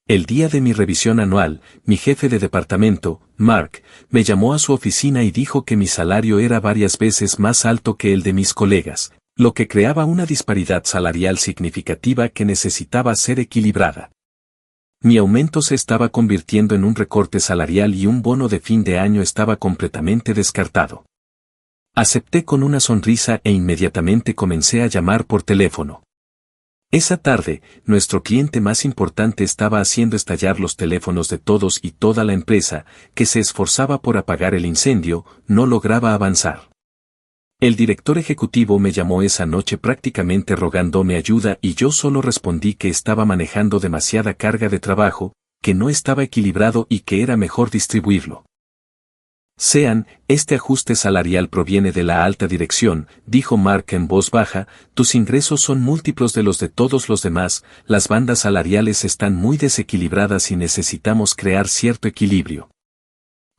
El día de mi revisión anual, mi jefe de departamento, Mark, me llamó a su oficina y dijo que mi salario era varias veces más alto que el de mis colegas, lo que creaba una disparidad salarial significativa que necesitaba ser equilibrada. Mi aumento se estaba convirtiendo en un recorte salarial y un bono de fin de año estaba completamente descartado. Acepté con una sonrisa e inmediatamente comencé a llamar por teléfono. Esa tarde, nuestro cliente más importante estaba haciendo estallar los teléfonos de todos y toda la empresa, que se esforzaba por apagar el incendio, no lograba avanzar. El director ejecutivo me llamó esa noche prácticamente rogándome ayuda y yo solo respondí que estaba manejando demasiada carga de trabajo, que no estaba equilibrado y que era mejor distribuirlo. Este ajuste salarial proviene de la alta dirección, dijo Mark en voz baja, tus ingresos son múltiplos de los de todos los demás, las bandas salariales están muy desequilibradas y necesitamos crear cierto equilibrio.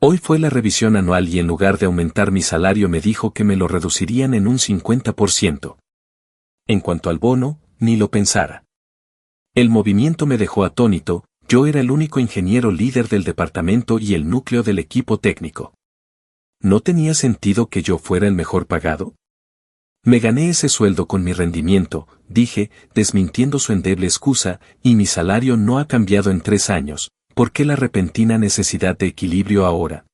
Hoy fue la revisión anual y en lugar de aumentar mi salario me dijo que me lo reducirían en un 50%. En cuanto al bono, ni lo pensara. El movimiento me dejó atónito, yo era el único ingeniero líder del departamento y el núcleo del equipo técnico. ¿No tenía sentido que yo fuera el mejor pagado? Me gané ese sueldo con mi rendimiento, dije, desmintiendo su endeble excusa, y mi salario no ha cambiado en 3 años, ¿por qué la repentina necesidad de equilibrio ahora?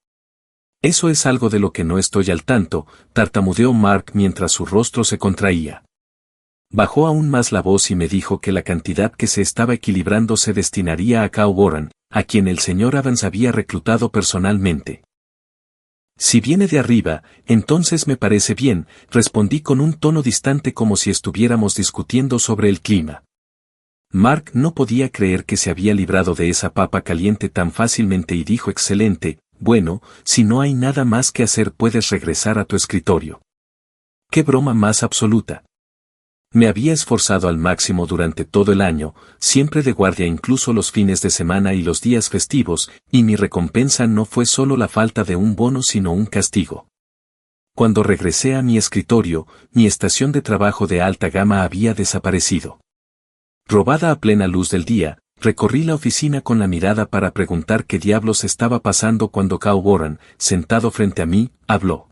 Eso es algo de lo que no estoy al tanto, tartamudeó Mark mientras su rostro se contraía. Bajó aún más la voz y me dijo que la cantidad que se estaba equilibrando se destinaría a Cao Boran, a quien el señor Evans había reclutado personalmente. Si viene de arriba, entonces me parece bien, respondí con un tono distante como si estuviéramos discutiendo sobre el clima. Mark no podía creer que se había librado de esa papa caliente tan fácilmente y dijo excelente, bueno, si no hay nada más que hacer puedes regresar a tu escritorio. ¡Qué broma más absoluta! Me había esforzado al máximo durante todo el año, siempre de guardia incluso los fines de semana y los días festivos, y mi recompensa no fue solo la falta de un bono sino un castigo. Cuando regresé a mi escritorio, mi estación de trabajo de alta gama había desaparecido. Robada a plena luz del día, recorrí la oficina con la mirada para preguntar qué diablos estaba pasando cuando Cao Boran, sentado frente a mí, habló.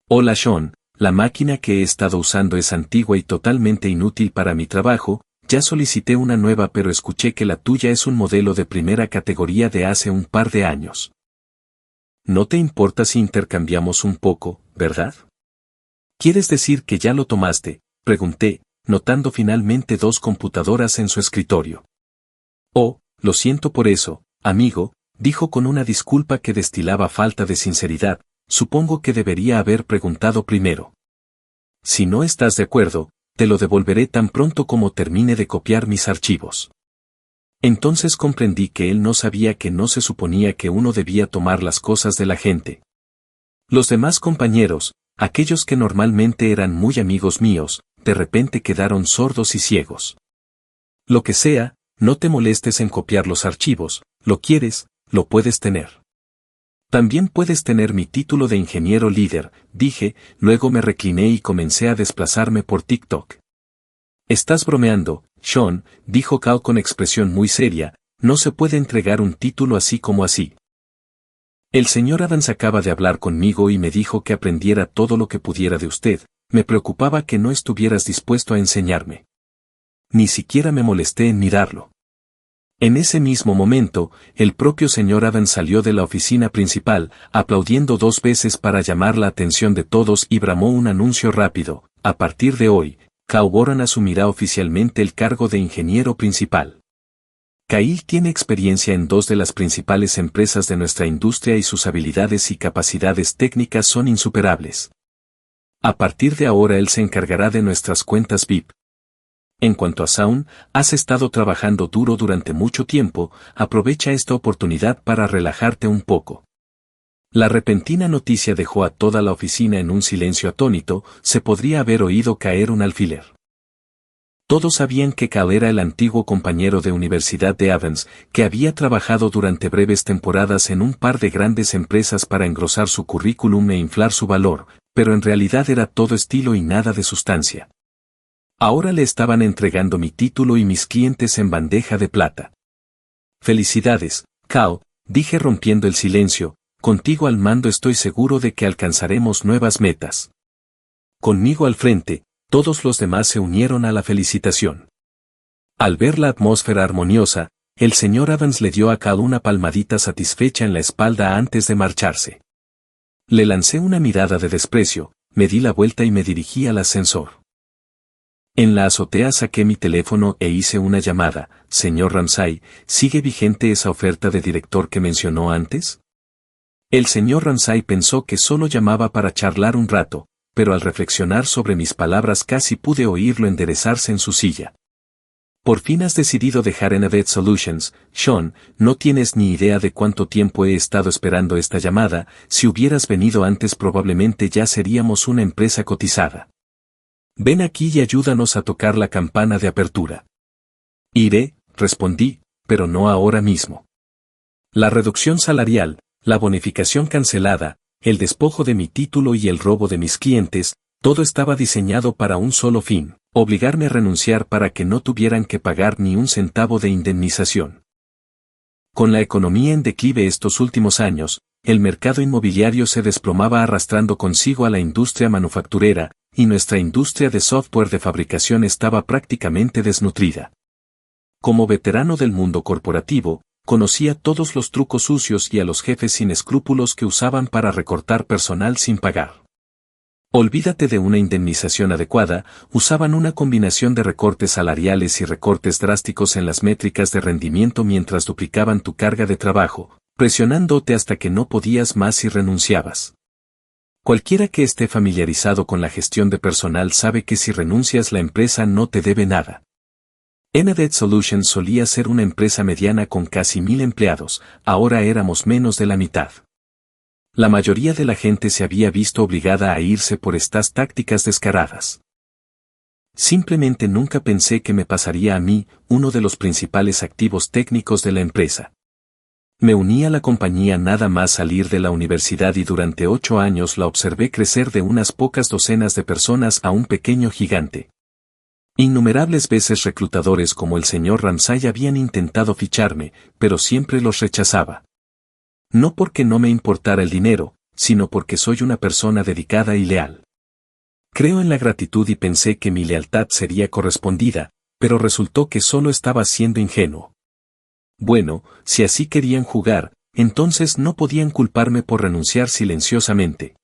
Hola Sean. La máquina que he estado usando es antigua y totalmente inútil para mi trabajo, ya solicité una nueva pero escuché que la tuya es un modelo de primera categoría de hace un par de años. No te importa si intercambiamos un poco, ¿verdad? ¿Quieres decir que ya lo tomaste? Pregunté, notando finalmente 2 computadoras en su escritorio. Oh, lo siento por eso, amigo, dijo con una disculpa que destilaba falta de sinceridad. Supongo que debería haber preguntado primero. Si no estás de acuerdo, te lo devolveré tan pronto como termine de copiar mis archivos. Entonces comprendí que él no sabía que no se suponía que uno debía tomar las cosas de la gente. Los demás compañeros, aquellos que normalmente eran muy amigos míos, de repente quedaron sordos y ciegos. Lo que sea, no te molestes en copiar los archivos, lo quieres, lo puedes tener. También puedes tener mi título de ingeniero líder, dije, luego me recliné y comencé a desplazarme por TikTok. Estás bromeando, Sean, dijo Cao con expresión muy seria, no se puede entregar un título así como así. El señor Adams acaba de hablar conmigo y me dijo que aprendiera todo lo que pudiera de usted, me preocupaba que no estuvieras dispuesto a enseñarme. Ni siquiera me molesté en mirarlo. En ese mismo momento, el propio señor Adams salió de la oficina principal, aplaudiendo 2 veces para llamar la atención de todos y bramó un anuncio rápido. A partir de hoy, Cao Boran asumirá oficialmente el cargo de ingeniero principal. Kyle tiene experiencia en 2 de las principales empresas de nuestra industria y sus habilidades y capacidades técnicas son insuperables. A partir de ahora él se encargará de nuestras cuentas VIP. En cuanto a Shaun, has estado trabajando duro durante mucho tiempo, aprovecha esta oportunidad para relajarte un poco. La repentina noticia dejó a toda la oficina en un silencio atónito, se podría haber oído caer un alfiler. Todos sabían que Cal era el antiguo compañero de universidad de Evans, que había trabajado durante breves temporadas en un par de grandes empresas para engrosar su currículum e inflar su valor, pero en realidad era todo estilo y nada de sustancia. Ahora le estaban entregando mi título y mis clientes en bandeja de plata. Felicidades, Cao, dije rompiendo el silencio, contigo al mando estoy seguro de que alcanzaremos nuevas metas. Conmigo al frente, todos los demás se unieron a la felicitación. Al ver la atmósfera armoniosa, el señor Adams le dio a Cal una palmadita satisfecha en la espalda antes de marcharse. Le lancé una mirada de desprecio, me di la vuelta y me dirigí al ascensor. En la azotea saqué mi teléfono e hice una llamada. Señor Ramsay, ¿sigue vigente esa oferta de director que mencionó antes? El señor Ramsay pensó que solo llamaba para charlar un rato, pero al reflexionar sobre mis palabras casi pude oírlo enderezarse en su silla. Por fin has decidido dejar Innovative Solutions, Sean, no tienes ni idea de cuánto tiempo he estado esperando esta llamada, si hubieras venido antes probablemente ya seríamos una empresa cotizada. Ven aquí y ayúdanos a tocar la campana de apertura. Iré, respondí, pero no ahora mismo. La reducción salarial, la bonificación cancelada, el despojo de mi título y el robo de mis clientes, todo estaba diseñado para un solo fin, obligarme a renunciar para que no tuvieran que pagar ni un centavo de indemnización. Con la economía en declive estos últimos años, el mercado inmobiliario se desplomaba arrastrando consigo a la industria manufacturera, y nuestra industria de software de fabricación estaba prácticamente desnutrida. Como veterano del mundo corporativo, conocía todos los trucos sucios y a los jefes sin escrúpulos que usaban para recortar personal sin pagar. Olvídate de una indemnización adecuada, usaban una combinación de recortes salariales y recortes drásticos en las métricas de rendimiento mientras duplicaban tu carga de trabajo, presionándote hasta que no podías más y renunciabas. Cualquiera que esté familiarizado con la gestión de personal sabe que si renuncias la empresa no te debe nada. Innovative Solutions solía ser una empresa mediana con casi 1000 empleados, ahora éramos menos de la mitad. La mayoría de la gente se había visto obligada a irse por estas tácticas descaradas. Simplemente nunca pensé que me pasaría a mí, uno de los principales activos técnicos de la empresa. Me uní a la compañía nada más salir de la universidad y durante 8 años la observé crecer de unas pocas docenas de personas a un pequeño gigante. Innumerables veces reclutadores como el señor Ramsay habían intentado ficharme, pero siempre los rechazaba. No porque no me importara el dinero, sino porque soy una persona dedicada y leal. Creo en la gratitud y pensé que mi lealtad sería correspondida, pero resultó que solo estaba siendo ingenuo. Bueno, si así querían jugar, entonces no podían culparme por renunciar silenciosamente.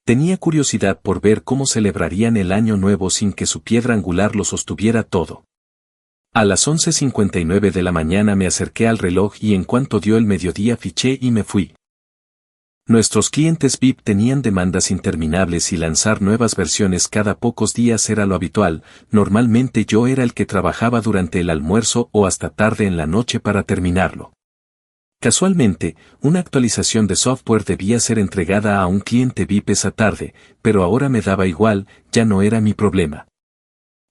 Tenía curiosidad por ver cómo celebrarían el año nuevo sin que su piedra angular lo sostuviera todo. A las 11:59 de la mañana me acerqué al reloj y en cuanto dio el mediodía fiché y me fui. Nuestros clientes VIP tenían demandas interminables y lanzar nuevas versiones cada pocos días era lo habitual, normalmente yo era el que trabajaba durante el almuerzo o hasta tarde en la noche para terminarlo. Casualmente, una actualización de software debía ser entregada a un cliente VIP esa tarde, pero ahora me daba igual, ya no era mi problema.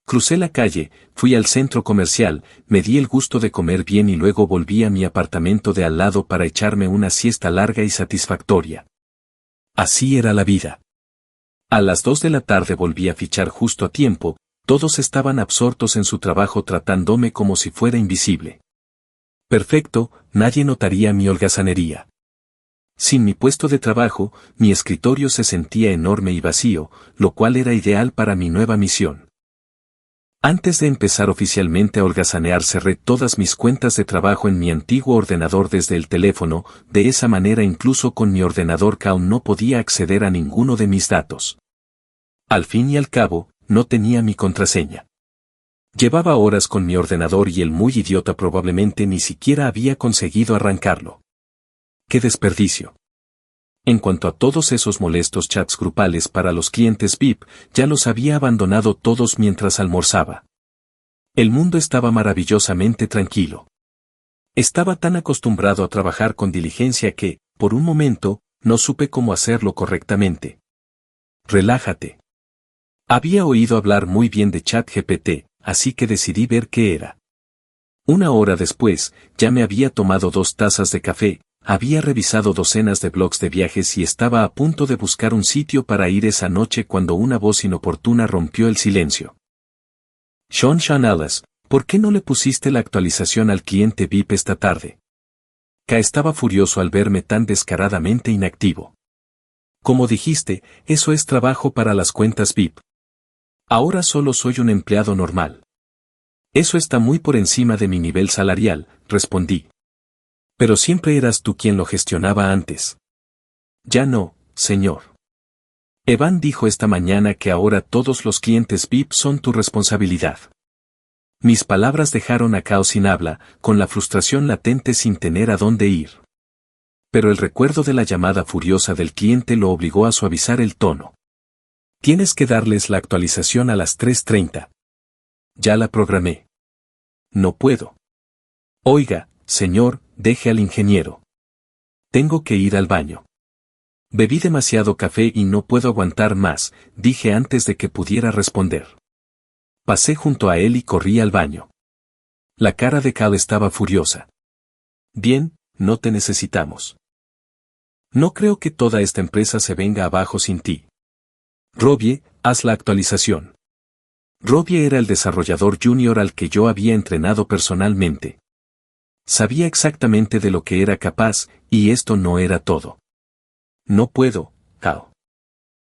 Crucé la calle, fui al centro comercial, me di el gusto de comer bien y luego volví a mi apartamento de al lado para echarme una siesta larga y satisfactoria. Así era la vida. A las 2 de la tarde volví a fichar justo a tiempo, todos estaban absortos en su trabajo tratándome como si fuera invisible. Perfecto, nadie notaría mi holgazanería. Sin mi puesto de trabajo, mi escritorio se sentía enorme y vacío, lo cual era ideal para mi nueva misión. Antes de empezar oficialmente a holgazanear cerré todas mis cuentas de trabajo en mi antiguo ordenador desde el teléfono, de esa manera incluso con mi ordenador aún no podía acceder a ninguno de mis datos. Al fin y al cabo, no tenía mi contraseña. Llevaba horas con mi ordenador y el muy idiota probablemente ni siquiera había conseguido arrancarlo. ¡Qué desperdicio! En cuanto a todos esos molestos chats grupales para los clientes VIP, ya los había abandonado todos mientras almorzaba. El mundo estaba maravillosamente tranquilo. Estaba tan acostumbrado a trabajar con diligencia que, por un momento, no supe cómo hacerlo correctamente. Relájate. Había oído hablar muy bien de ChatGPT, así que decidí ver qué era. Una hora después, ya me había tomado 2 tazas de café, había revisado docenas de blogs de viajes y estaba a punto de buscar un sitio para ir esa noche cuando una voz inoportuna rompió el silencio. Sean Ellis, ¿Por qué no le pusiste la actualización al cliente VIP esta tarde? K estaba furioso al verme tan descaradamente inactivo. Como dijiste, eso es trabajo para las cuentas VIP. Ahora solo soy un empleado normal. Eso está muy por encima de mi nivel salarial, respondí. Pero siempre eras tú quien lo gestionaba antes. Ya no, señor. Evan dijo esta mañana que ahora todos los clientes VIP son tu responsabilidad. Mis palabras dejaron a Kao sin habla, con la frustración latente sin tener a dónde ir. Pero el recuerdo de la llamada furiosa del cliente lo obligó a suavizar el tono. Tienes que darles la actualización a las 3:30. Ya la programé. No puedo. Oiga, señor, deje al ingeniero. Tengo que ir al baño. Bebí demasiado café y no puedo aguantar más, dije antes de que pudiera responder. Pasé junto a él y corrí al baño. La cara de Cal estaba furiosa. Bien, no te necesitamos. No creo que toda esta empresa se venga abajo sin ti. Robbie, haz la actualización. Robbie era el desarrollador junior al que yo había entrenado personalmente. Sabía exactamente de lo que era capaz, y esto no era todo. No puedo, Cal.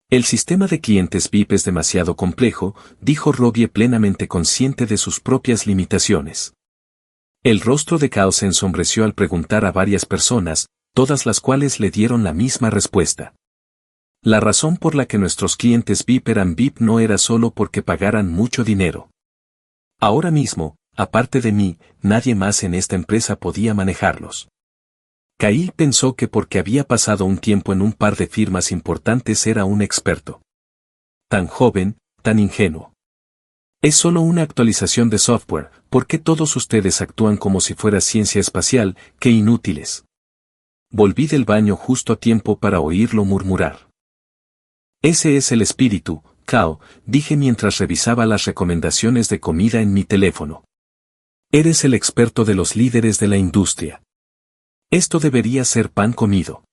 El sistema de clientes VIP es demasiado complejo, dijo Robbie plenamente consciente de sus propias limitaciones. El rostro de Cal se ensombreció al preguntar a varias personas, todas las cuales le dieron la misma respuesta. La razón por la que nuestros clientes VIP eran VIP no era solo porque pagaran mucho dinero. Ahora mismo, aparte de mí, nadie más en esta empresa podía manejarlos. Kyle pensó que porque había pasado un tiempo en un par de firmas importantes era un experto. Tan joven, tan ingenuo. Es solo una actualización de software, ¿por qué todos ustedes actúan como si fuera ciencia espacial? ¡Qué inútiles! Volví del baño justo a tiempo para oírlo murmurar. Ese es el espíritu, Kao, dije mientras revisaba las recomendaciones de comida en mi teléfono. Eres el experto de los líderes de la industria. Esto debería ser pan comido.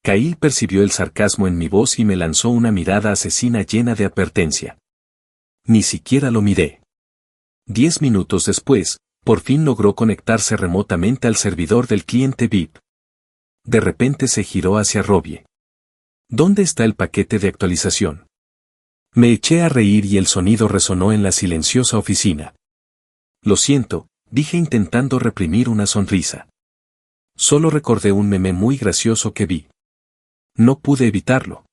Kyle percibió el sarcasmo en mi voz y me lanzó una mirada asesina llena de advertencia. Ni siquiera lo miré. 10 minutos después, por fin logró conectarse remotamente al servidor del cliente VIP. De repente se giró hacia Robbie. ¿Dónde está el paquete de actualización? Me eché a reír y el sonido resonó en la silenciosa oficina. Lo siento, dije intentando reprimir una sonrisa. Solo recordé un meme muy gracioso que vi. No pude evitarlo.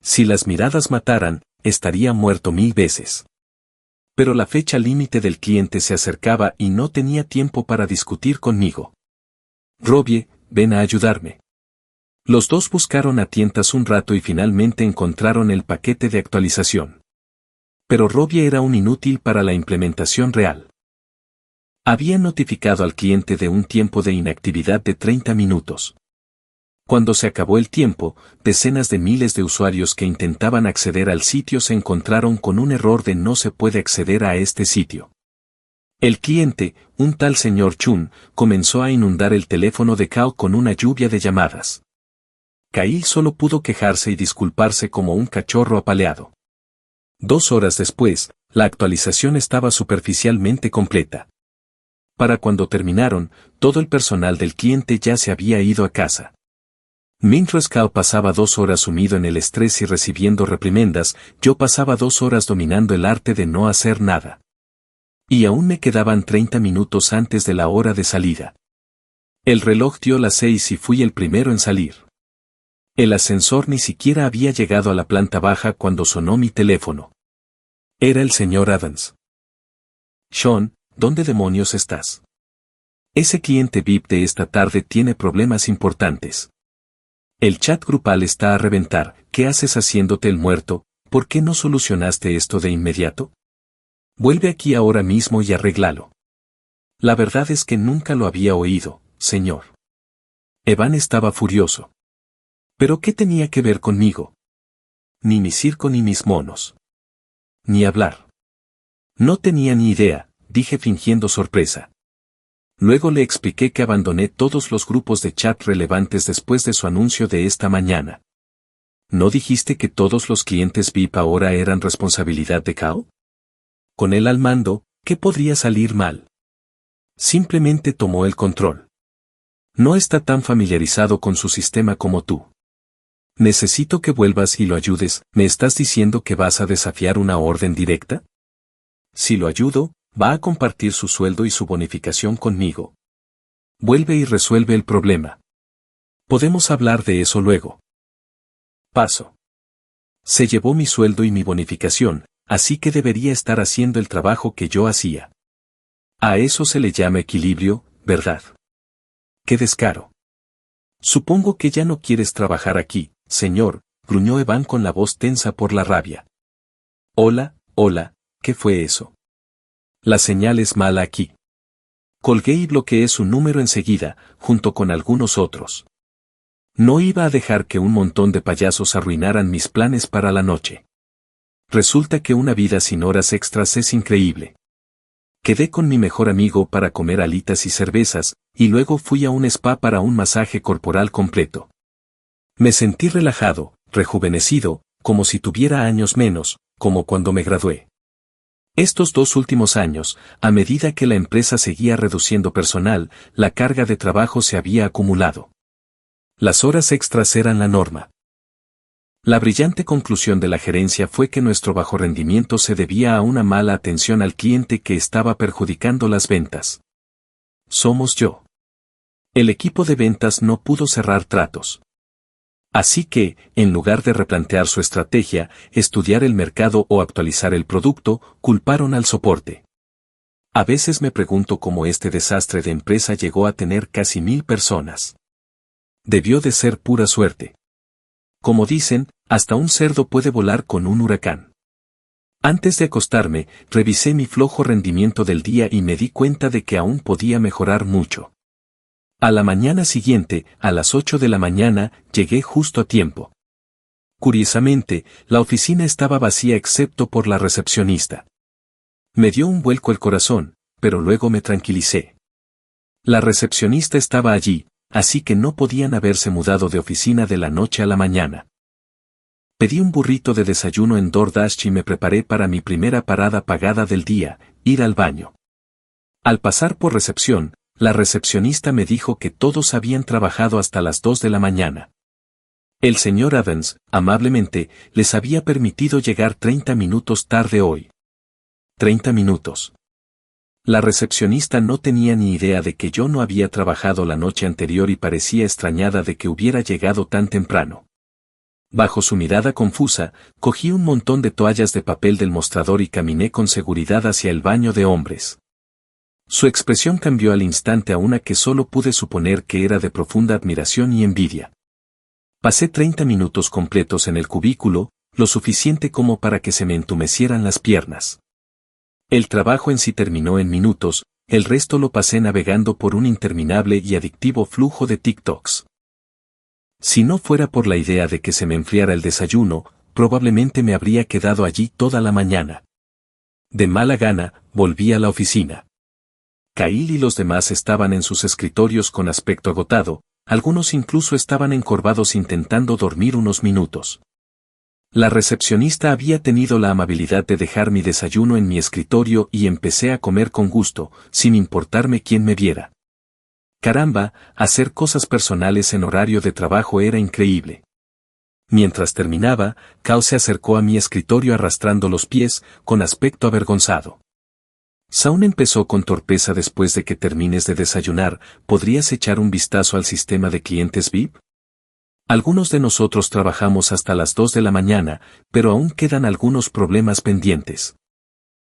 Si las miradas mataran, estaría muerto 1000 veces. Pero la fecha límite del cliente se acercaba y no tenía tiempo para discutir conmigo. Robbie, ven a ayudarme. Los dos buscaron a tientas un rato y finalmente encontraron el paquete de actualización. Pero Robbie era un inútil para la implementación real. Había notificado al cliente de un tiempo de inactividad de 30 minutos. Cuando se acabó el tiempo, decenas de miles de usuarios que intentaban acceder al sitio se encontraron con un error de no se puede acceder a este sitio. El cliente, un tal señor Chun, comenzó a inundar el teléfono de Kao con una lluvia de llamadas. Kyle solo pudo quejarse y disculparse como un cachorro apaleado. 2 horas después, la actualización estaba superficialmente completa. Para cuando terminaron, todo el personal del cliente ya se había ido a casa. Mientras Kao pasaba 2 horas sumido en el estrés y recibiendo reprimendas, yo pasaba 2 horas dominando el arte de no hacer nada. Y aún me quedaban 30 minutos antes de la hora de salida. El reloj dio las 6 y fui el primero en salir. El ascensor ni siquiera había llegado a la planta baja cuando sonó mi teléfono. Era el señor Adams. Sean, ¿dónde demonios estás? Ese cliente VIP de esta tarde tiene problemas importantes. El chat grupal está a reventar, ¿qué haces haciéndote el muerto? ¿Por qué no solucionaste esto de inmediato? Vuelve aquí ahora mismo y arréglalo. La verdad es que nunca lo había oído, señor. Evan estaba furioso. ¿Pero qué tenía que ver conmigo? Ni mi circo ni mis monos. Ni hablar. No tenía ni idea, dije fingiendo sorpresa. Luego le expliqué que abandoné todos los grupos de chat relevantes después de su anuncio de esta mañana. ¿No dijiste que todos los clientes VIP ahora eran responsabilidad de Kao? Con él al mando, ¿Qué podría salir mal? Simplemente tomó el control. No está tan familiarizado con su sistema como tú. Necesito que vuelvas y lo ayudes. ¿Me estás diciendo que vas a desafiar una orden directa? Si lo ayudo, va a compartir su sueldo y su bonificación conmigo. Vuelve y resuelve el problema. Podemos hablar de eso luego. Paso. Se llevó mi sueldo y mi bonificación, así que debería estar haciendo el trabajo que yo hacía. A eso se le llama equilibrio, ¿verdad? ¡Qué descaro! Supongo que ya no quieres trabajar aquí, señor, gruñó Evan con la voz tensa por la rabia. Hola, ¿qué fue eso? La señal es mala aquí. Colgué y bloqueé su número enseguida, junto con algunos otros. No iba a dejar que un montón de payasos arruinaran mis planes para la noche. Resulta que una vida sin horas extras es increíble. Quedé con mi mejor amigo para comer alitas y cervezas, y luego fui a un spa para un masaje corporal completo. Me sentí relajado, rejuvenecido, como si tuviera años menos, como cuando me gradué. Estos 2 últimos años, a medida que la empresa seguía reduciendo personal, la carga de trabajo se había acumulado. Las horas extras eran la norma. La brillante conclusión de la gerencia fue que nuestro bajo rendimiento se debía a una mala atención al cliente que estaba perjudicando las ventas. Somos yo. El equipo de ventas no pudo cerrar tratos. Así que, en lugar de replantear su estrategia, estudiar el mercado o actualizar el producto, culparon al soporte. A veces me pregunto cómo este desastre de empresa llegó a tener casi 1000 personas. Debió de ser pura suerte. Como dicen, hasta un cerdo puede volar con un huracán. Antes de acostarme, revisé mi flojo rendimiento del día y me di cuenta de que aún podía mejorar mucho. A la mañana siguiente, a las 8 de la mañana, llegué justo a tiempo. Curiosamente, la oficina estaba vacía excepto por la recepcionista. Me dio un vuelco el corazón, pero luego me tranquilicé. La recepcionista estaba allí, así que no podían haberse mudado de oficina de la noche a la mañana. Pedí un burrito de desayuno en DoorDash y me preparé para mi primera parada pagada del día, ir al baño. Al pasar por recepción, la recepcionista me dijo que todos habían trabajado hasta las 2 de la mañana. El señor Adams, amablemente, les había permitido llegar 30 minutos tarde hoy. 30 minutos. La recepcionista no tenía ni idea de que yo no había trabajado la noche anterior y parecía extrañada de que hubiera llegado tan temprano. Bajo su mirada confusa, cogí un montón de toallas de papel del mostrador y caminé con seguridad hacia el baño de hombres. Su expresión cambió al instante a una que solo pude suponer que era de profunda admiración y envidia. Pasé 30 minutos completos en el cubículo, lo suficiente como para que se me entumecieran las piernas. El trabajo en sí terminó en minutos, el resto lo pasé navegando por un interminable y adictivo flujo de TikToks. Si no fuera por la idea de que se me enfriara el desayuno, probablemente me habría quedado allí toda la mañana. De mala gana, volví a la oficina. Kyle y los demás estaban en sus escritorios con aspecto agotado, algunos incluso estaban encorvados intentando dormir unos minutos. La recepcionista había tenido la amabilidad de dejar mi desayuno en mi escritorio y empecé a comer con gusto, sin importarme quién me viera. Caramba, hacer cosas personales en horario de trabajo era increíble. Mientras terminaba, Kao se acercó a mi escritorio arrastrando los pies, con aspecto avergonzado. Saun empezó con torpeza después de que termines de desayunar, ¿podrías echar un vistazo al sistema de clientes VIP? Algunos de nosotros trabajamos hasta las 2 de la mañana, pero aún quedan algunos problemas pendientes.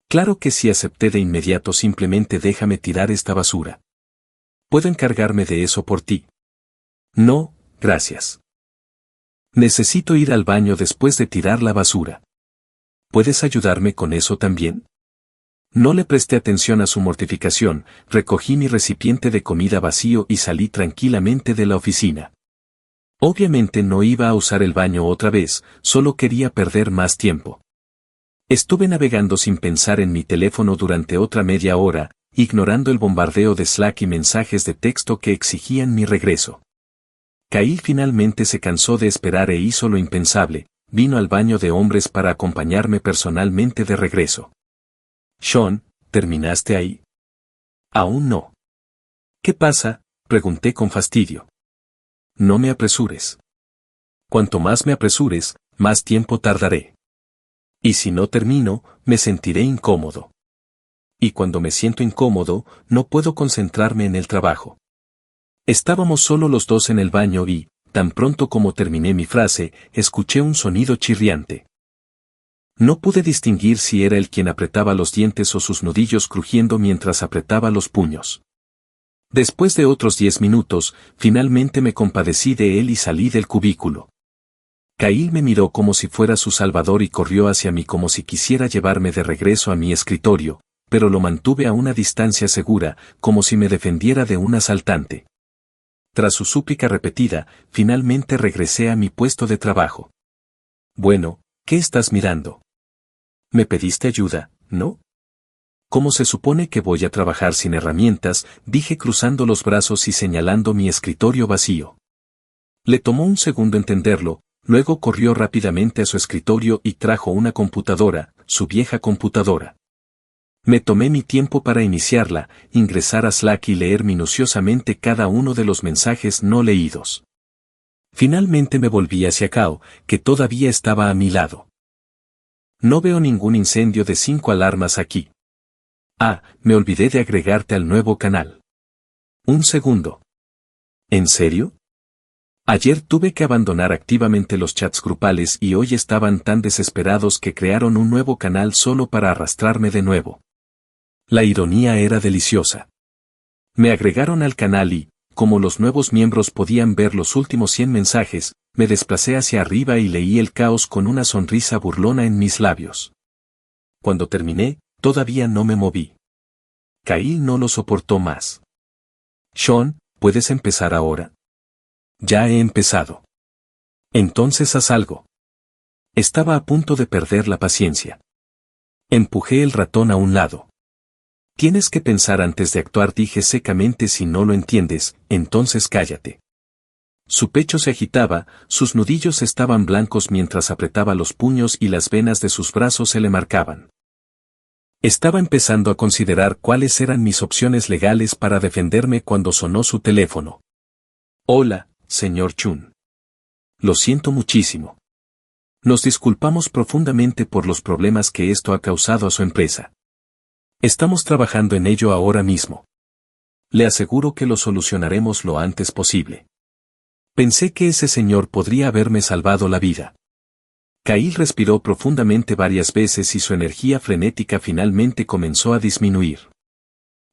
Claro que sí, acepté de inmediato, simplemente déjame tirar esta basura. ¿Puedo encargarme de eso por ti? No, gracias. Necesito ir al baño después de tirar la basura. ¿Puedes ayudarme con eso también? No le presté atención a su mortificación, recogí mi recipiente de comida vacío y salí tranquilamente de la oficina. Obviamente no iba a usar el baño otra vez, solo quería perder más tiempo. Estuve navegando sin pensar en mi teléfono durante otra media hora, ignorando el bombardeo de Slack y mensajes de texto que exigían mi regreso. Kyle finalmente se cansó de esperar e hizo lo impensable, vino al baño de hombres para acompañarme personalmente de regreso. Sean, ¿Terminaste ahí? Aún no. ¿Qué pasa?, pregunté con fastidio. No me apresures. Cuanto más me apresures, más tiempo tardaré. Y si no termino, me sentiré incómodo. Y cuando me siento incómodo, no puedo concentrarme en el trabajo. Estábamos solo los dos en el baño y, tan pronto como terminé mi frase, escuché un sonido chirriante. No pude distinguir si era él quien apretaba los dientes o sus nudillos crujiendo mientras apretaba los puños. Después de otros 10 minutos, finalmente me compadecí de él y salí del cubículo. Kyle me miró como si fuera su salvador y corrió hacia mí como si quisiera llevarme de regreso a mi escritorio, pero lo mantuve a una distancia segura, como si me defendiera de un asaltante. Tras su súplica repetida, finalmente regresé a mi puesto de trabajo. Bueno, ¿qué estás mirando? Me pediste ayuda, ¿no? ¿Cómo se supone que voy a trabajar sin herramientas?, dije cruzando los brazos y señalando mi escritorio vacío. Le tomó un segundo entenderlo, luego corrió rápidamente a su escritorio y trajo una computadora, su vieja computadora. Me tomé mi tiempo para iniciarla, ingresar a Slack y leer minuciosamente cada uno de los mensajes no leídos. Finalmente me volví hacia Kao, que todavía estaba a mi lado. No veo ningún incendio de 5 alarmas aquí. Ah, me olvidé de agregarte al nuevo canal. Un segundo. ¿En serio? Ayer tuve que abandonar activamente los chats grupales y hoy estaban tan desesperados que crearon un nuevo canal solo para arrastrarme de nuevo. La ironía era deliciosa. Me agregaron al canal y, como los nuevos miembros podían ver los últimos 100 mensajes, me desplacé hacia arriba y leí el caos con una sonrisa burlona en mis labios. Cuando terminé, todavía no me moví. Kyle no lo soportó más. Sean, ¿puedes empezar ahora? Ya he empezado. Entonces haz algo. Estaba a punto de perder la paciencia. Empujé el ratón a un lado. Tienes que pensar antes de actuar, dije secamente. Si no lo entiendes, entonces cállate. Su pecho se agitaba, sus nudillos estaban blancos mientras apretaba los puños y las venas de sus brazos se le marcaban. Estaba empezando a considerar cuáles eran mis opciones legales para defenderme cuando sonó su teléfono. Hola, señor Chun. Lo siento muchísimo. Nos disculpamos profundamente por los problemas que esto ha causado a su empresa. Estamos trabajando en ello ahora mismo. Le aseguro que lo solucionaremos lo antes posible. Pensé que ese señor podría haberme salvado la vida. Kyle respiró profundamente varias veces y su energía frenética finalmente comenzó a disminuir.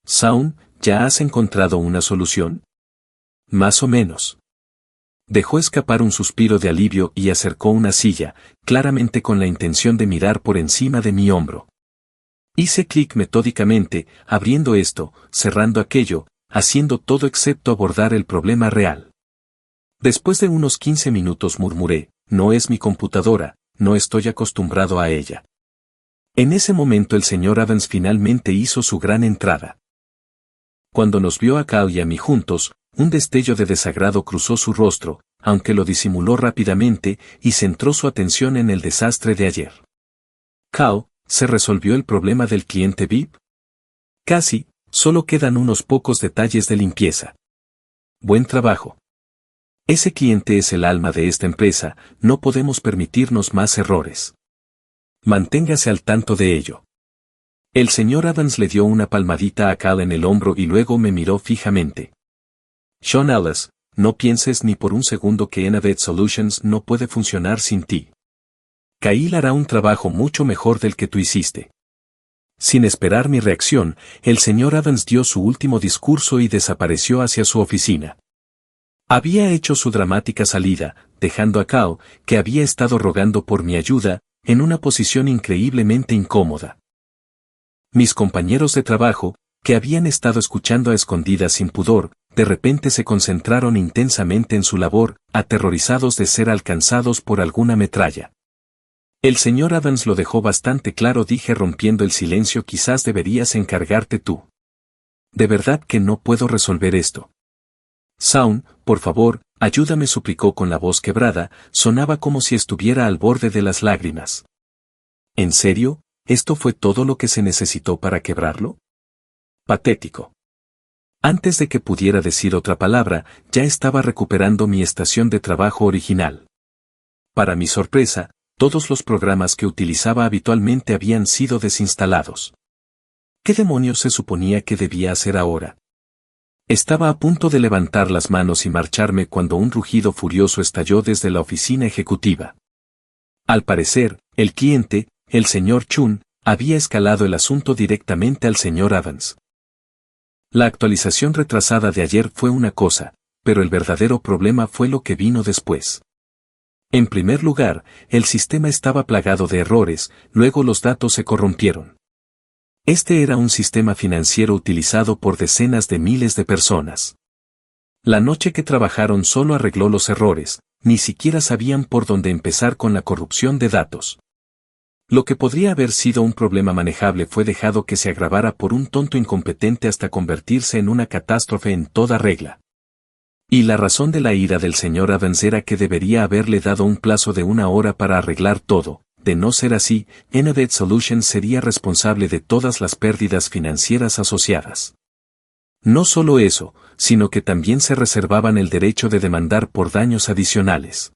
Shaun, ¿ya has encontrado una solución? Más o menos. Dejó escapar un suspiro de alivio y acercó una silla, claramente con la intención de mirar por encima de mi hombro. Hice clic metódicamente, abriendo esto, cerrando aquello, haciendo todo excepto abordar el problema real. Después de unos 15 minutos murmuré, no es mi computadora, no estoy acostumbrado a ella. En ese momento el señor Adams finalmente hizo su gran entrada. Cuando nos vio a Kao y a mí juntos, un destello de desagrado cruzó su rostro, aunque lo disimuló rápidamente y centró su atención en el desastre de ayer. Kao, ¿se resolvió el problema del cliente VIP? Casi, solo quedan unos pocos detalles de limpieza. Buen trabajo. Ese cliente es el alma de esta empresa, no podemos permitirnos más errores. Manténgase al tanto de ello. El señor Adams le dio una palmadita a Cal en el hombro y luego me miró fijamente. Sean Ellis, no pienses ni por un segundo que Innovative Solutions no puede funcionar sin ti. Kyle hará un trabajo mucho mejor del que tú hiciste. Sin esperar mi reacción, el señor Adams dio su último discurso y desapareció hacia su oficina. Había hecho su dramática salida, dejando a Kao, que había estado rogando por mi ayuda, en una posición increíblemente incómoda. Mis compañeros de trabajo, que habían estado escuchando a escondidas sin pudor, de repente se concentraron intensamente en su labor, aterrorizados de ser alcanzados por alguna metralla. El señor Adams lo dejó bastante claro, dije rompiendo el silencio, quizás deberías encargarte tú. De verdad que no puedo resolver esto. Shaun, por favor, ayúdame, suplicó con la voz quebrada, sonaba como si estuviera al borde de las lágrimas. ¿En serio? ¿esto fue todo lo que se necesitó para quebrarlo? Patético. Antes de que pudiera decir otra palabra, ya estaba recuperando mi estación de trabajo original. Para mi sorpresa, todos los programas que utilizaba habitualmente habían sido desinstalados. ¿Qué demonios se suponía que debía hacer ahora? Estaba a punto de levantar las manos y marcharme cuando un rugido furioso estalló desde la oficina ejecutiva. Al parecer, el cliente, el señor Chun, había escalado el asunto directamente al señor Adams. La actualización retrasada de ayer fue una cosa, pero el verdadero problema fue lo que vino después. En primer lugar, el sistema estaba plagado de errores, luego los datos se corrompieron. Este era un sistema financiero utilizado por decenas de miles de personas. La noche que trabajaron solo arregló los errores, ni siquiera sabían por dónde empezar con la corrupción de datos. Lo que podría haber sido un problema manejable fue dejado que se agravara por un tonto incompetente hasta convertirse en una catástrofe en toda regla. Y la razón de la ira del señor Adams era que debería haberle dado un plazo de 1 hora para arreglar todo. De no ser así, Innovate Solutions sería responsable de todas las pérdidas financieras asociadas. No solo eso, sino que también se reservaban el derecho de demandar por daños adicionales.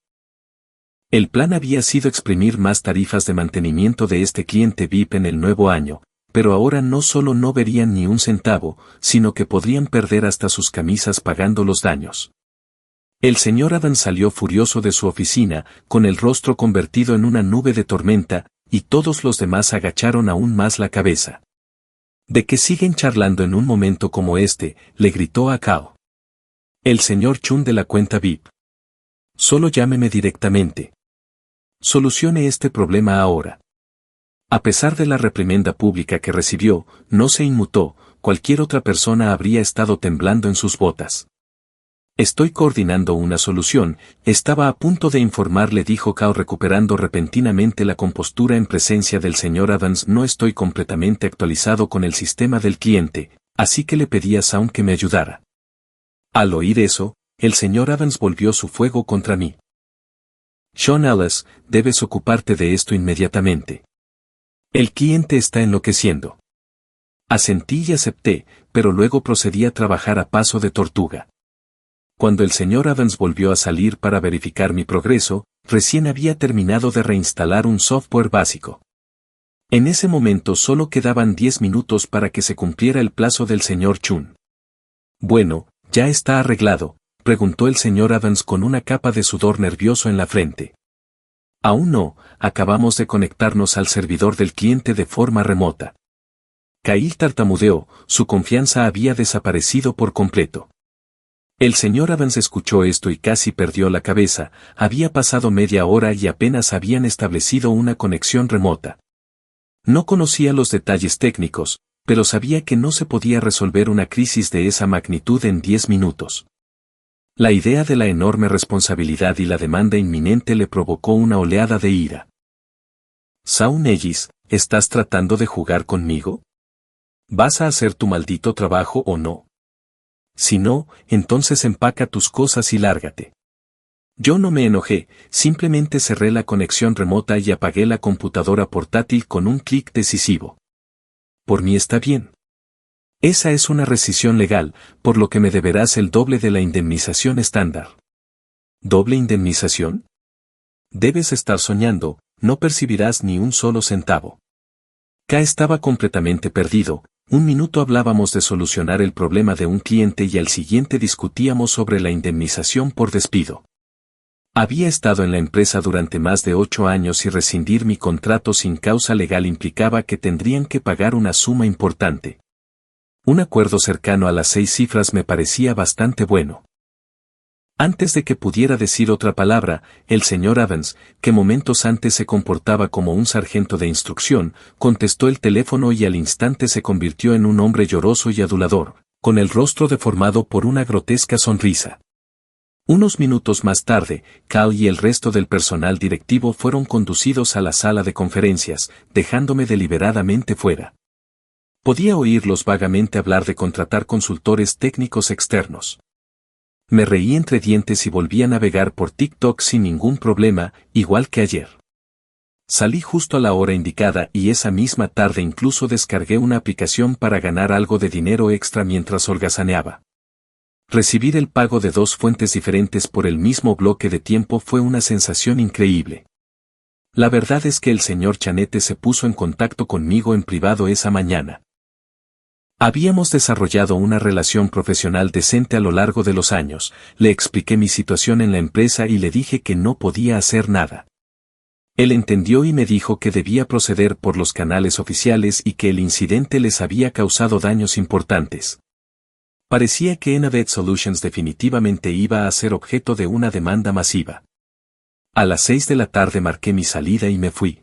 El plan había sido exprimir más tarifas de mantenimiento de este cliente VIP en el nuevo año, pero ahora no solo no verían ni un centavo, sino que podrían perder hasta sus camisas pagando los daños. El señor Adams salió furioso de su oficina, con el rostro convertido en una nube de tormenta, y todos los demás agacharon aún más la cabeza. ¿De qué siguen charlando en un momento como este?, le gritó a Cao. El señor Chun de la cuenta VIP. Solo llámeme directamente. Solucione este problema ahora. A pesar de la reprimenda pública que recibió, no se inmutó, cualquier otra persona habría estado temblando en sus botas. Estoy coordinando una solución, estaba a punto de informarle, dijo Cao recuperando repentinamente la compostura en presencia del señor Adams. No estoy completamente actualizado con el sistema del cliente, así que le pedí a Sound que me ayudara. Al oír eso, el señor Adams volvió su fuego contra mí. Sean Ellis, debes ocuparte de esto inmediatamente. El cliente está enloqueciendo. Asentí y acepté, pero luego procedí a trabajar a paso de tortuga. Cuando el señor Adams volvió a salir para verificar mi progreso, recién había terminado de reinstalar un software básico. En ese momento solo quedaban 10 minutos para que se cumpliera el plazo del señor Chun. Bueno, ¿ya está arreglado?, preguntó el señor Adams con una capa de sudor nervioso en la frente. Aún no, acabamos de conectarnos al servidor del cliente de forma remota. Kyle tartamudeó, su confianza había desaparecido por completo. El señor Adams escuchó esto y casi perdió la cabeza, había pasado media hora y apenas habían establecido una conexión remota. No conocía los detalles técnicos, pero sabía que no se podía resolver una crisis de esa magnitud en 10 minutos. La idea de la enorme responsabilidad y la demanda inminente le provocó una oleada de ira. Shawn Ellis, ¿estás tratando de jugar conmigo? ¿Vas a hacer tu maldito trabajo o no? Si no, entonces empaca tus cosas y lárgate. Yo no me enojé, simplemente cerré la conexión remota y apagué la computadora portátil con un clic decisivo. Por mí está bien. Esa es una rescisión legal, por lo que me deberás el doble de la indemnización estándar. ¿Doble indemnización? Debes estar soñando, no percibirás ni un solo centavo. K estaba completamente perdido. Un minuto hablábamos de solucionar el problema de un cliente y al siguiente discutíamos sobre la indemnización por despido. Había estado en la empresa durante más de 8 años y rescindir mi contrato sin causa legal implicaba que tendrían que pagar una suma importante. Un acuerdo cercano a las 6 cifras me parecía bastante bueno. Antes de que pudiera decir otra palabra, el señor Adams, que momentos antes se comportaba como un sargento de instrucción, contestó el teléfono y al instante se convirtió en un hombre lloroso y adulador, con el rostro deformado por una grotesca sonrisa. Unos minutos más tarde, Cal y el resto del personal directivo fueron conducidos a la sala de conferencias, dejándome deliberadamente fuera. Podía oírlos vagamente hablar de contratar consultores técnicos externos. Me reí entre dientes y volví a navegar por TikTok sin ningún problema, igual que ayer. Salí justo a la hora indicada y esa misma tarde incluso descargué una aplicación para ganar algo de dinero extra mientras holgazaneaba. Recibir el pago de dos fuentes diferentes por el mismo bloque de tiempo fue una sensación increíble. La verdad es que el señor Chanete se puso en contacto conmigo en privado esa mañana. Habíamos desarrollado una relación profesional decente a lo largo de los años, le expliqué mi situación en la empresa y le dije que no podía hacer nada. Él entendió y me dijo que debía proceder por los canales oficiales y que el incidente les había causado daños importantes. Parecía que Innovet Solutions definitivamente iba a ser objeto de una demanda masiva. A las 6 de la tarde marqué mi salida y me fui.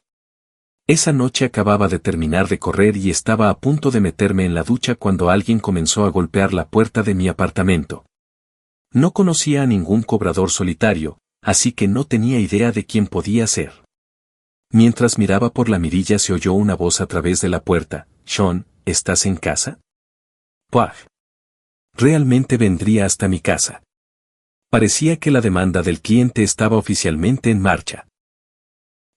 Esa noche acababa de terminar de correr y estaba a punto de meterme en la ducha cuando alguien comenzó a golpear la puerta de mi apartamento. No conocía a ningún cobrador solitario, así que no tenía idea de quién podía ser. Mientras miraba por la mirilla se oyó una voz a través de la puerta: «Sean, ¿estás en casa?» ¡Puaj! Realmente vendría hasta mi casa. Parecía que la demanda del cliente estaba oficialmente en marcha.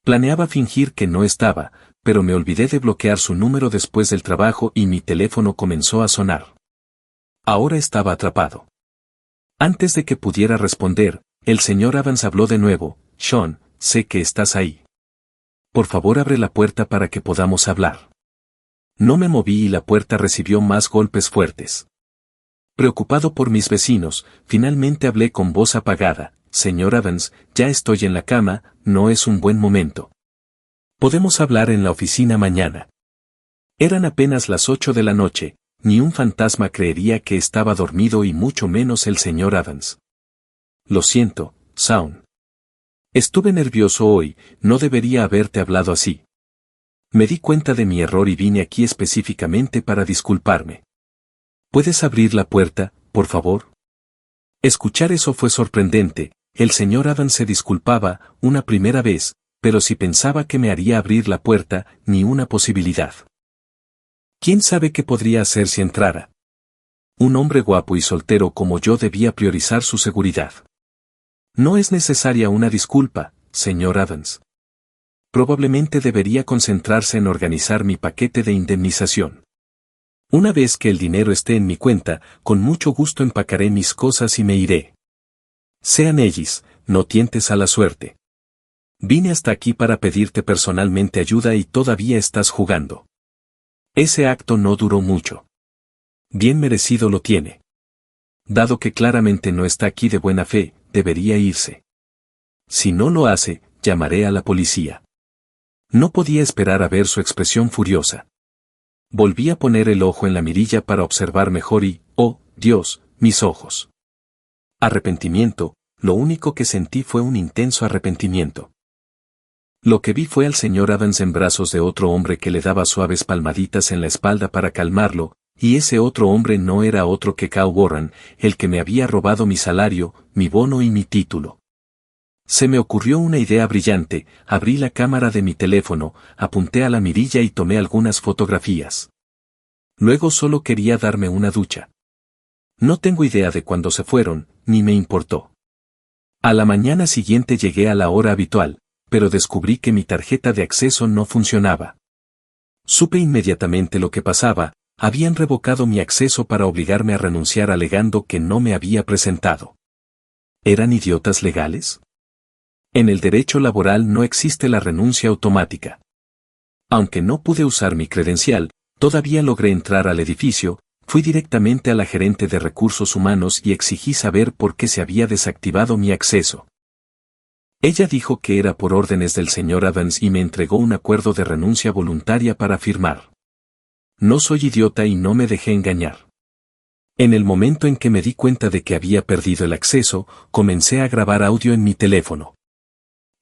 Planeaba fingir que no estaba, pero me olvidé de bloquear su número después del trabajo y mi teléfono comenzó a sonar. Ahora estaba atrapado. Antes de que pudiera responder, el señor Evans habló de nuevo: «Sean, sé que estás ahí. Por favor abre la puerta para que podamos hablar». No me moví y la puerta recibió más golpes fuertes. Preocupado por mis vecinos, finalmente hablé con voz apagada: «Señor Evans, ya estoy en la cama, no es un buen momento. Podemos hablar en la oficina mañana». Eran apenas las 8 de la noche, ni un fantasma creería que estaba dormido y mucho menos el señor Evans. «Lo siento, Sean. Estuve nervioso hoy, no debería haberte hablado así. Me di cuenta de mi error y vine aquí específicamente para disculparme. ¿Puedes abrir la puerta, por favor?» Escuchar eso fue sorprendente. El señor Evans se disculpaba, una primera vez, pero si pensaba que me haría abrir la puerta, ni una posibilidad. ¿Quién sabe qué podría hacer si entrara? Un hombre guapo y soltero como yo debía priorizar su seguridad. «No es necesaria una disculpa, señor Evans. Probablemente debería concentrarse en organizar mi paquete de indemnización. Una vez que el dinero esté en mi cuenta, con mucho gusto empacaré mis cosas y me iré. Sean ellos, no tientes a la suerte. Vine hasta aquí para pedirte personalmente ayuda y todavía estás jugando». Ese acto no duró mucho. Bien merecido lo tiene. Dado que claramente no está aquí de buena fe, debería irse. Si no lo hace, llamaré a la policía. No podía esperar a ver su expresión furiosa. Volví a poner el ojo en la mirilla para observar mejor y, oh, Dios, mis ojos. Arrepentimiento, lo único que sentí fue un intenso arrepentimiento. Lo que vi fue al señor Evans en brazos de otro hombre que le daba suaves palmaditas en la espalda para calmarlo, y ese otro hombre no era otro que Kyle Warren, el que me había robado mi salario, mi bono y mi título. Se me ocurrió una idea brillante, abrí la cámara de mi teléfono, apunté a la mirilla y tomé algunas fotografías. Luego solo quería darme una ducha. No tengo idea de cuándo se fueron, ni me importó. A la mañana siguiente llegué a la hora habitual, pero descubrí que mi tarjeta de acceso no funcionaba. Supe inmediatamente lo que pasaba: habían revocado mi acceso para obligarme a renunciar alegando que no me había presentado. ¿Eran idiotas legales? En el derecho laboral no existe la renuncia automática. Aunque no pude usar mi credencial, todavía logré entrar al edificio, fui directamente a la gerente de recursos humanos y exigí saber por qué se había desactivado mi acceso. Ella dijo que era por órdenes del señor Evans y me entregó un acuerdo de renuncia voluntaria para firmar. No soy idiota y no me dejé engañar. En el momento en que me di cuenta de que había perdido el acceso, comencé a grabar audio en mi teléfono.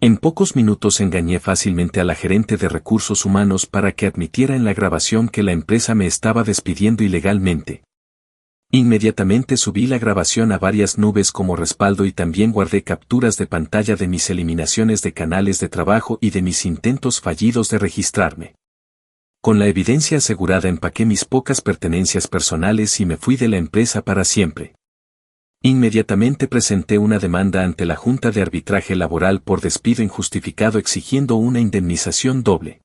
En pocos minutos engañé fácilmente a la gerente de recursos humanos para que admitiera en la grabación que la empresa me estaba despidiendo ilegalmente. Inmediatamente subí la grabación a varias nubes como respaldo y también guardé capturas de pantalla de mis eliminaciones de canales de trabajo y de mis intentos fallidos de registrarme. Con la evidencia asegurada empaqué mis pocas pertenencias personales y me fui de la empresa para siempre. Inmediatamente presenté una demanda ante la Junta de Arbitraje Laboral por despido injustificado exigiendo una indemnización doble.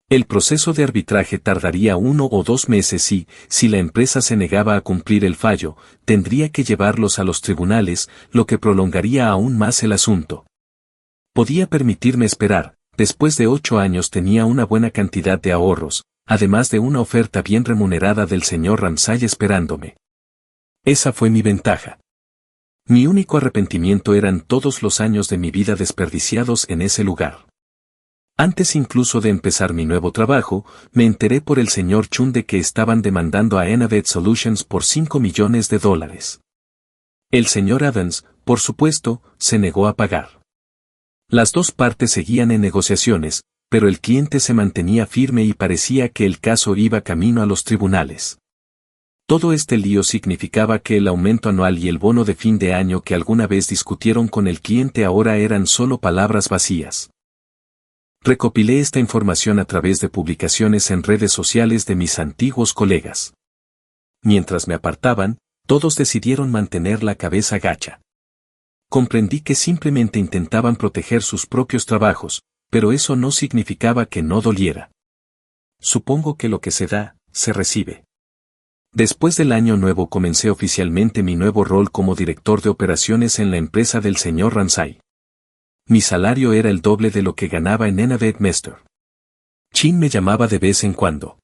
El proceso de arbitraje tardaría 1 o 2 meses y, si la empresa se negaba a cumplir el fallo, tendría que llevarlos a los tribunales, lo que prolongaría aún más el asunto. Podía permitirme esperar, después de 8 años tenía una buena cantidad de ahorros, además de una oferta bien remunerada del señor Ramsay esperándome. Esa fue mi ventaja. Mi único arrepentimiento eran todos los años de mi vida desperdiciados en ese lugar. Antes incluso de empezar mi nuevo trabajo, me enteré por el señor Chun de que estaban demandando a Innovative Solutions por $5 millones. El señor Evans, por supuesto, se negó a pagar. Las dos partes seguían en negociaciones, pero el cliente se mantenía firme y parecía que el caso iba camino a los tribunales. Todo este lío significaba que el aumento anual y el bono de fin de año que alguna vez discutieron con el cliente ahora eran solo palabras vacías. Recopilé esta información a través de publicaciones en redes sociales de mis antiguos colegas. Mientras me apartaban, todos decidieron mantener la cabeza gacha. Comprendí que simplemente intentaban proteger sus propios trabajos, pero eso no significaba que no doliera. Supongo que lo que se da, se recibe. Después del año nuevo comencé oficialmente mi nuevo rol como director de operaciones en la empresa del señor Ramsay. Mi salario era el doble de lo que ganaba en Innovative Mester. Chin me llamaba de vez en cuando.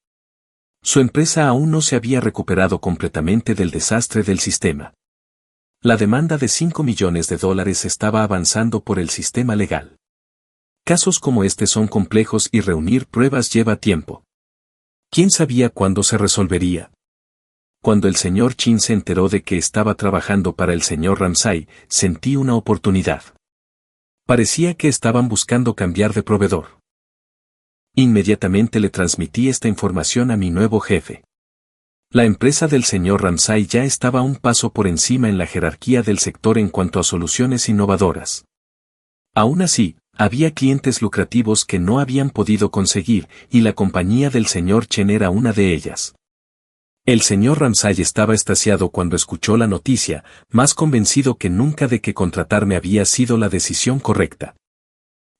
Su empresa aún no se había recuperado completamente del desastre del sistema. La demanda de $5 millones estaba avanzando por el sistema legal. Casos como este son complejos y reunir pruebas lleva tiempo. ¿Quién sabía cuándo se resolvería? Cuando el señor Chin se enteró de que estaba trabajando para el señor Ramsay, sentí una oportunidad. Parecía que estaban buscando cambiar de proveedor. Inmediatamente le transmití esta información a mi nuevo jefe. La empresa del señor Ramsay ya estaba un paso por encima en la jerarquía del sector en cuanto a soluciones innovadoras. Aún así, había clientes lucrativos que no habían podido conseguir, y la compañía del señor Chen era una de ellas. El señor Ramsay estaba extasiado cuando escuchó la noticia, más convencido que nunca de que contratarme había sido la decisión correcta.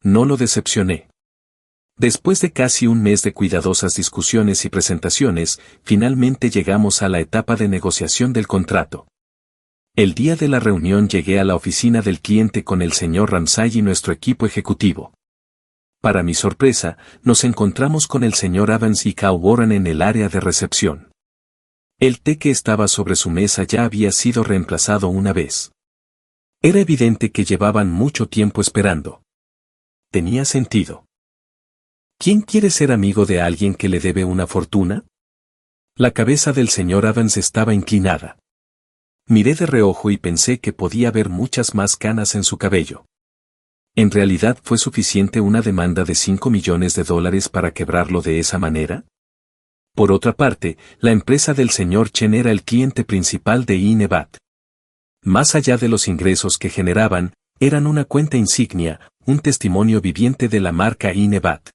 No lo decepcioné. Después de casi un mes de cuidadosas discusiones y presentaciones, finalmente llegamos a la etapa de negociación del contrato. El día de la reunión llegué a la oficina del cliente con el señor Ramsay y nuestro equipo ejecutivo. Para mi sorpresa, nos encontramos con el señor Evans y Cao Warren en el área de recepción. El té que estaba sobre su mesa ya había sido reemplazado una vez. Era evidente que llevaban mucho tiempo esperando. Tenía sentido. ¿Quién quiere ser amigo de alguien que le debe una fortuna? La cabeza del señor Evans estaba inclinada. Miré de reojo y pensé que podía haber muchas más canas en su cabello. ¿En realidad fue suficiente una demanda de $5 millones para quebrarlo de esa manera? Por otra parte, la empresa del señor Chen era el cliente principal de Innovative. Más allá de los ingresos que generaban, eran una cuenta insignia, un testimonio viviente de la marca Innovative.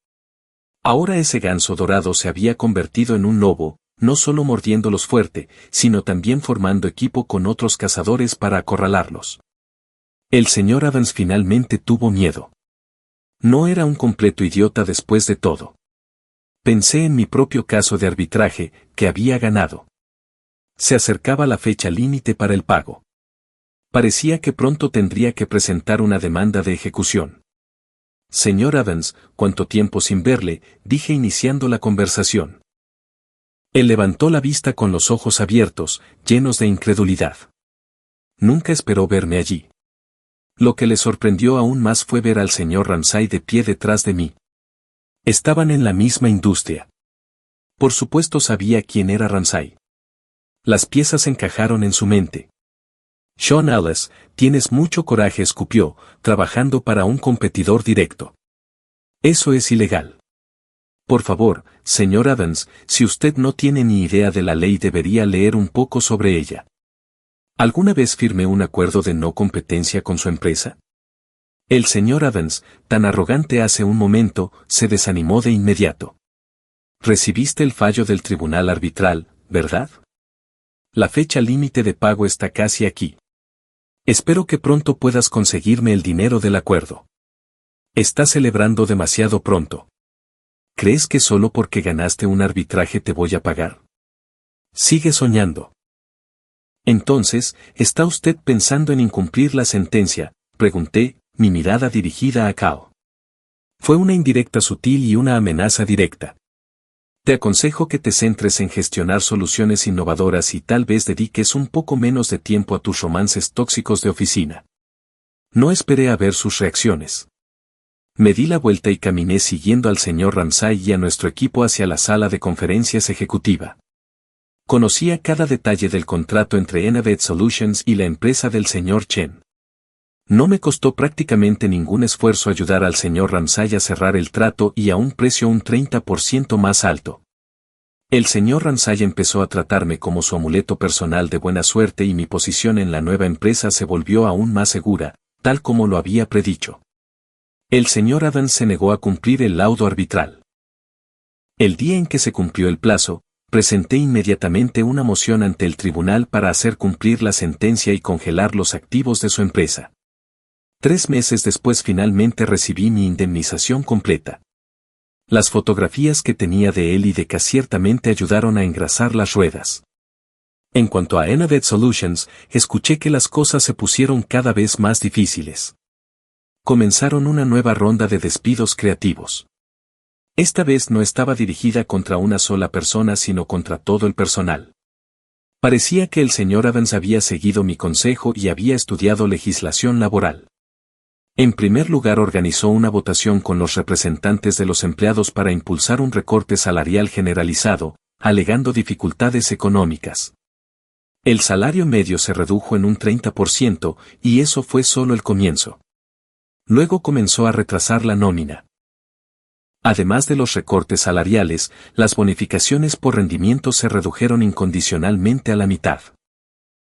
Ahora ese ganso dorado se había convertido en un lobo, no solo mordiéndolos fuerte, sino también formando equipo con otros cazadores para acorralarlos. El señor Evans finalmente tuvo miedo. No era un completo idiota después de todo. Pensé en mi propio caso de arbitraje, que había ganado. Se acercaba la fecha límite para el pago. Parecía que pronto tendría que presentar una demanda de ejecución. Señor Evans, ¿cuánto tiempo sin verle?, dije iniciando la conversación. Él levantó la vista con los ojos abiertos, llenos de incredulidad. Nunca esperó verme allí. Lo que le sorprendió aún más fue ver al señor Ramsay de pie detrás de mí. Estaban en la misma industria. Por supuesto sabía quién era Ramsay. Las piezas encajaron en su mente. Sean Ellis, tienes mucho coraje, escupió, trabajando para un competidor directo. Eso es ilegal. Por favor, señor Evans, si usted no tiene ni idea de la ley debería leer un poco sobre ella. ¿Alguna vez firmé un acuerdo de no competencia con su empresa? El señor Evans, tan arrogante hace un momento, se desanimó de inmediato. Recibiste el fallo del tribunal arbitral, ¿verdad? La fecha límite de pago está casi aquí. Espero que pronto puedas conseguirme el dinero del acuerdo. Estás celebrando demasiado pronto. ¿Crees que solo porque ganaste un arbitraje te voy a pagar? Sigue soñando. Entonces, ¿está usted pensando en incumplir la sentencia?, pregunté, mi mirada dirigida a Cao. Fue una indirecta sutil y una amenaza directa. Te aconsejo que te centres en gestionar soluciones innovadoras y tal vez dediques un poco menos de tiempo a tus romances tóxicos de oficina. No esperé a ver sus reacciones. Me di la vuelta y caminé siguiendo al señor Ramsay y a nuestro equipo hacia la sala de conferencias ejecutiva. Conocía cada detalle del contrato entre Innovet Solutions y la empresa del señor Chen. No me costó prácticamente ningún esfuerzo ayudar al señor Ramsay a cerrar el trato y a un precio un 30% más alto. El señor Ramsay empezó a tratarme como su amuleto personal de buena suerte y mi posición en la nueva empresa se volvió aún más segura, tal como lo había predicho. El señor Adams se negó a cumplir el laudo arbitral. El día en que se cumplió el plazo, presenté inmediatamente una moción ante el tribunal para hacer cumplir la sentencia y congelar los activos de su empresa. 3 meses después finalmente recibí mi indemnización completa. Las fotografías que tenía de él y de K ciertamente ayudaron a engrasar las ruedas. En cuanto a Innovet Solutions, escuché que las cosas se pusieron cada vez más difíciles. Comenzaron una nueva ronda de despidos creativos. Esta vez no estaba dirigida contra una sola persona sino contra todo el personal. Parecía que el señor Adams había seguido mi consejo y había estudiado legislación laboral. En primer lugar organizó una votación con los representantes de los empleados para impulsar un recorte salarial generalizado, alegando dificultades económicas. El salario medio se redujo en un 30% y eso fue solo el comienzo. Luego comenzó a retrasar la nómina. Además de los recortes salariales, las bonificaciones por rendimiento se redujeron incondicionalmente a la mitad.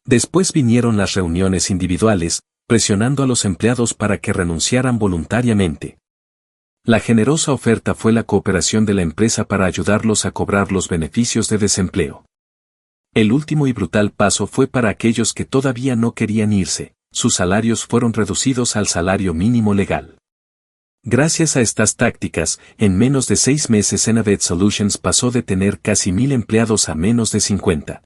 Después vinieron las reuniones individuales, presionando a los empleados para que renunciaran voluntariamente. La generosa oferta fue la cooperación de la empresa para ayudarlos a cobrar los beneficios de desempleo. El último y brutal paso fue para aquellos que todavía no querían irse, sus salarios fueron reducidos al salario mínimo legal. Gracias a estas tácticas, en menos de 6 meses Innovet Solutions pasó de tener casi 1000 empleados a menos de 50.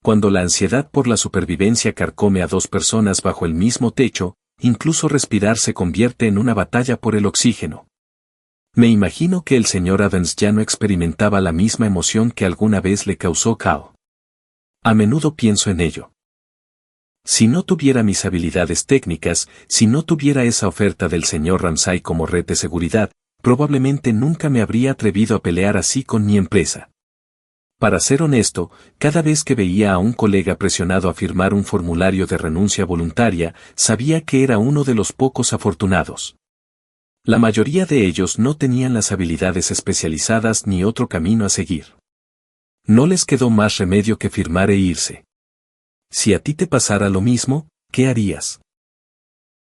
Cuando la ansiedad por la supervivencia carcome a 2 personas bajo el mismo techo, incluso respirar se convierte en una batalla por el oxígeno. Me imagino que el señor Adams ya no experimentaba la misma emoción que alguna vez le causó Cao. A menudo pienso en ello. Si no tuviera mis habilidades técnicas, si no tuviera esa oferta del señor Ramsay como red de seguridad, probablemente nunca me habría atrevido a pelear así con mi empresa. Para ser honesto, cada vez que veía a un colega presionado a firmar un formulario de renuncia voluntaria, sabía que era uno de los pocos afortunados. La mayoría de ellos no tenían las habilidades especializadas ni otro camino a seguir. No les quedó más remedio que firmar e irse. Si a ti te pasara lo mismo, ¿qué harías?